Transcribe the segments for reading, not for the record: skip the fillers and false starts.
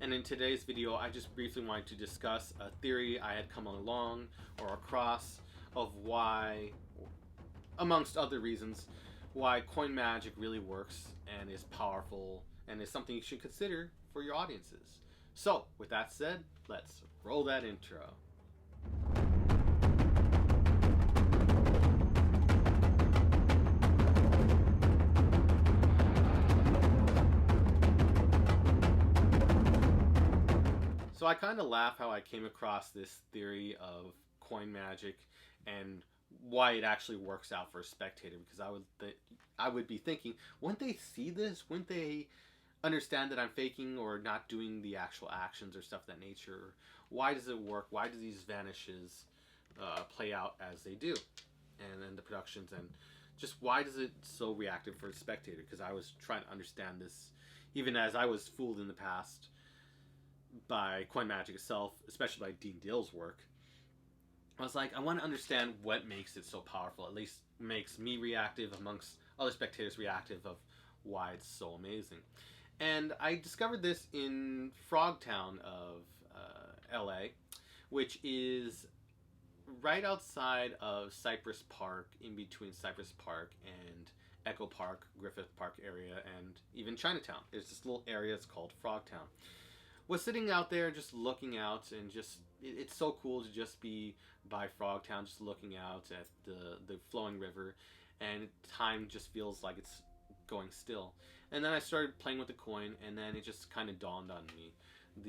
and in today's video I just briefly wanted to discuss a theory I had come along or across of why, amongst other reasons, why coin magic really works and is powerful and is something you should consider for your audiences. So, with that said, let's roll that intro. So I kind of laugh how I came across this theory of coin magic and why it actually works out for a spectator, because I would be thinking, wouldn't they see this? Wouldn't they understand that I'm faking or not doing the actual actions or stuff of that nature? Why does it work? Why do these vanishes play out as they do? And then the productions, and just why does it so reactive for a spectator? Because I was trying to understand this, even as I was fooled in the past by coin magic itself, especially by Dean Dill's work. I was like, I want to understand what makes it so powerful, at least makes me reactive amongst other spectators reactive, of why it's so amazing. And I discovered this in Frogtown of LA, which is right outside of Cypress Park, in between Cypress Park and Echo Park, Griffith Park area, and even Chinatown. There's this little area, it's called Frogtown. Was sitting out there just looking out, and just it's so cool to just be by Frogtown, just looking out at the flowing river, and time just feels like it's going still. And then I started playing with the coin, and then it just kind of dawned on me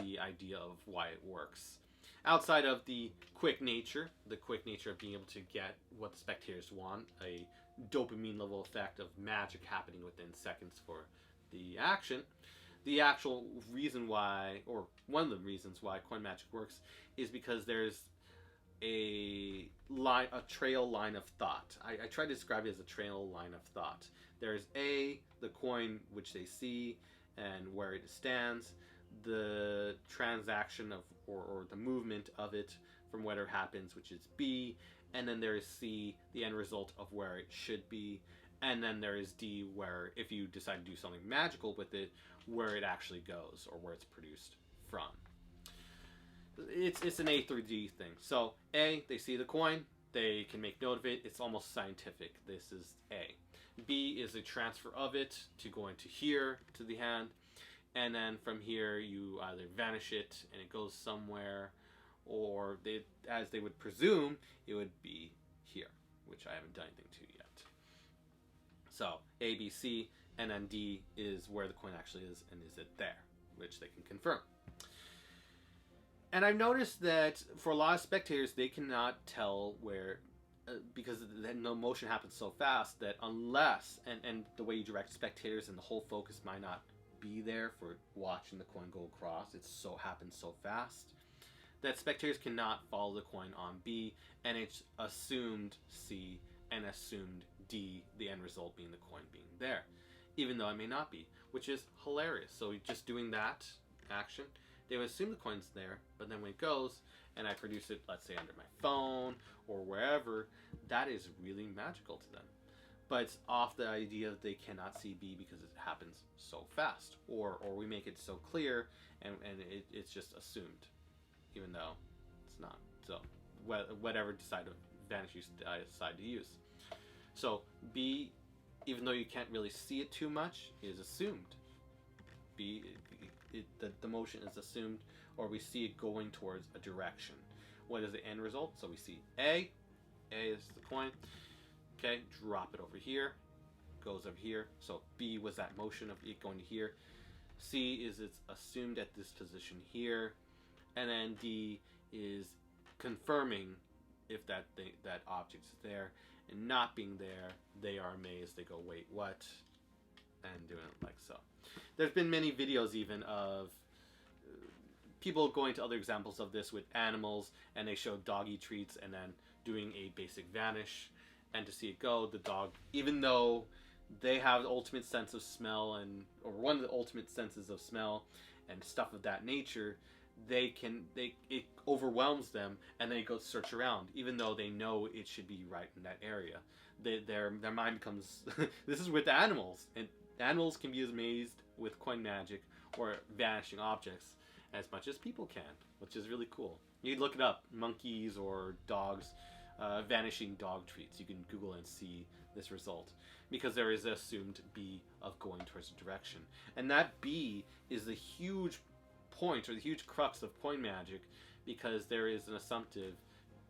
the idea of why it works. Outside of the quick nature of being able to get what the spectators want, a dopamine level effect of magic happening within seconds for the action. The actual reason why, or one of the reasons why coin magic works, is because there's a trail line of thought. I try to describe it as a trail line of thought. There's the coin which they see and where it stands, the transaction of or the movement of it from where it happens, which is B, and then there is C, the end result of where it should be, and then there is D, where if you decide to do something magical with it, where it actually goes or where it's produced from. It's an A through D thing. So A, they see the coin, they can make note of it. It's almost scientific. This is A. B is a transfer of it to go into here to the hand, and then from here you either vanish it and it goes somewhere, or as they would presume, it would be here, which I haven't done anything to yet. So A, B, C, and then D is where the coin actually is, and is it there, which they can confirm. And I've noticed that for a lot of spectators, they cannot tell where, because the motion happens so fast that unless, and the way you direct spectators and the whole focus might not be there for watching the coin go across, it so happens so fast that spectators cannot follow the coin on B, and it's assumed C and assumed D, the end result being the coin being there, even though it may not be, which is hilarious. So just doing that action, they would assume the coin's there, but then when it goes and I produce it, let's say under my phone or wherever, that is really magical to them. But it's off the idea that they cannot see B because it happens so fast, or we make it so clear and it's just assumed, even though it's not. So whatever vanish you decide to use. So B, even though you can't really see it too much, is assumed. B, the motion is assumed, or we see it going towards a direction. What is the end result? So we see A is the coin. Okay, drop it over here, goes over here. So B was that motion of it going to here. C is it's assumed at this position here, and then D is confirming if that object is there, and not being there, they are amazed. They go, wait, what? And doing it like so. There's been many videos even of people going to other examples of this with animals, and they show doggy treats and then doing a basic vanish, and to see it go, the dog, even though they have the ultimate sense of smell, or one of the ultimate senses of smell and stuff of that nature, it overwhelms them, and they go search around, even though they know it should be right in that area. Their mind becomes this is with animals, and animals can be amazed with coin magic or vanishing objects, as much as people can, which is really cool. You look it up, monkeys or dogs, vanishing dog treats. You can Google and see this result because there is an assumed B of going towards a direction. And that B is the huge point or the huge crux of coin magic, because there is an assumptive,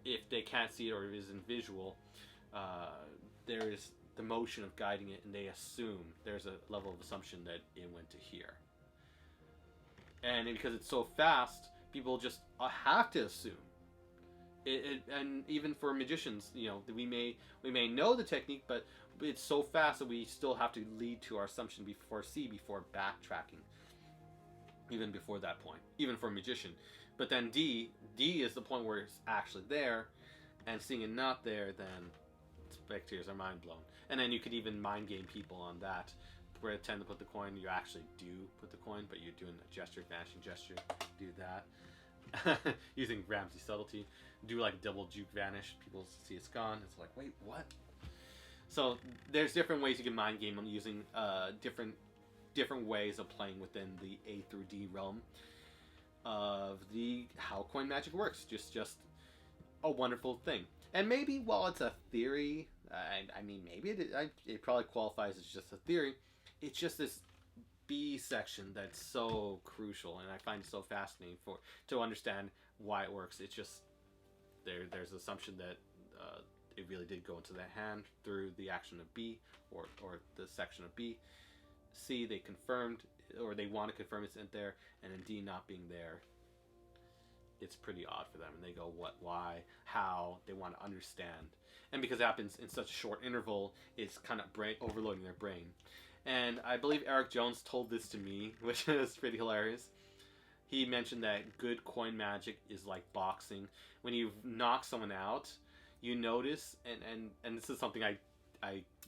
if they can't see it or it isn't visual, there is the motion of guiding it, and they assume there's a level of assumption that it went to here. And because it's so fast, people just have to assume. And even for magicians, you know, we may know the technique, but it's so fast that we still have to lead to our assumption before backtracking. Even before that point, even for a magician. But then D is the point where it's actually there, and seeing it not there, then spectators are mind blown. And then you could even mind game people on that. Pretend to put the coin, you actually do put the coin, but you're doing a gesture, vanishing gesture, do that. Using Ramsey subtlety. Do like double juke vanish, people see it's gone, it's like, wait, what? So there's different ways you can mind game them using different ways of playing within the A through D realm of how coin magic works. Just a wonderful thing. And maybe while it's a theory, I mean, maybe it probably qualifies as just a theory. It's just this B section that's so crucial, and I find it so fascinating to understand why it works. It's just there's an assumption that it really did go into the hand through the action of B or the section of B. C, they confirmed, or they want to confirm it's in there, and in D not being there, it's pretty odd for them. And they go, what, why, how? They want to understand. And because it happens in such a short interval, it's kind of overloading their brain. And I believe Eric Jones told this to me, which is pretty hilarious. He mentioned that good coin magic is like boxing. When you knock someone out, you notice, and this is something I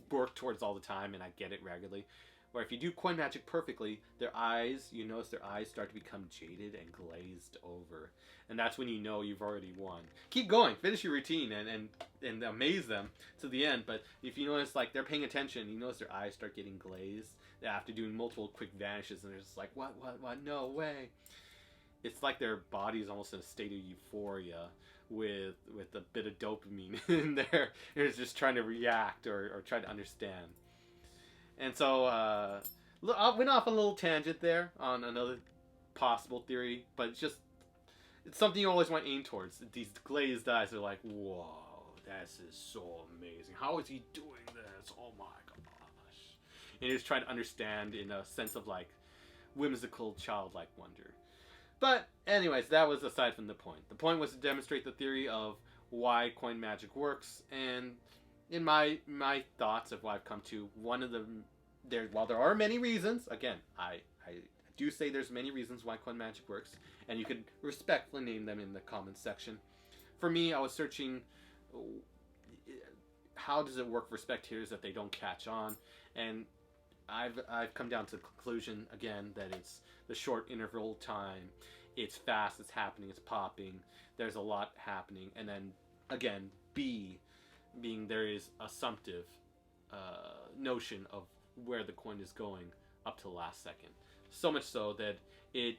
work towards all the time, and I get it regularly, where if you do coin magic perfectly, you notice their eyes start to become jaded and glazed over. And that's when you know you've already won. Keep going, finish your routine, and amaze them to the end. But if you notice, like, they're paying attention, you notice their eyes start getting glazed after doing multiple quick vanishes, and they're just like, what, no way. It's like their body's almost in a state of euphoria with a bit of dopamine in there. It's just trying to react or try to understand. And so I went off on a little tangent there on another possible theory, but it's something you always want to aim towards. These glazed eyes are like, whoa, this is so amazing. How is he doing this? Oh my gosh. And you're just trying to understand in a sense of like whimsical, childlike wonder. But anyways, that was aside from the point. The point was to demonstrate the theory of why coin magic works, and in my thoughts of what I've come to, one of them, while there are many reasons, again, I do say there's many reasons why coin magic works, and you could respectfully name them in the comments section. For me, I was searching how does it work for spectators that they don't catch on, and I've come down to the conclusion again that it's the short interval time, it's fast, it's happening, it's popping, there's a lot happening, and then again B being there is assumptive notion of where the coin is going up to the last second. So much so that it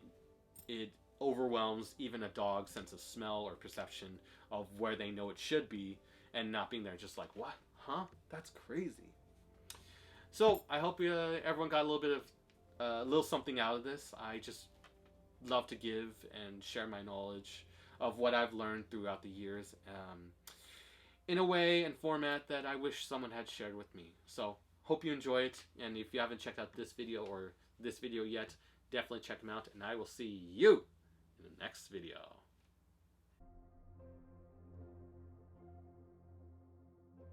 overwhelms even a dog's sense of smell or perception of where they know it should be, and not being there just like, what? Huh? That's crazy. So I hope everyone got a little bit of a little something out of this. I just love to give and share my knowledge of what I've learned throughout the years in a way and format that I wish someone had shared with me. So hope you enjoy it, and if you haven't checked out this video or this video yet, definitely check them out, and I will see you in the next video.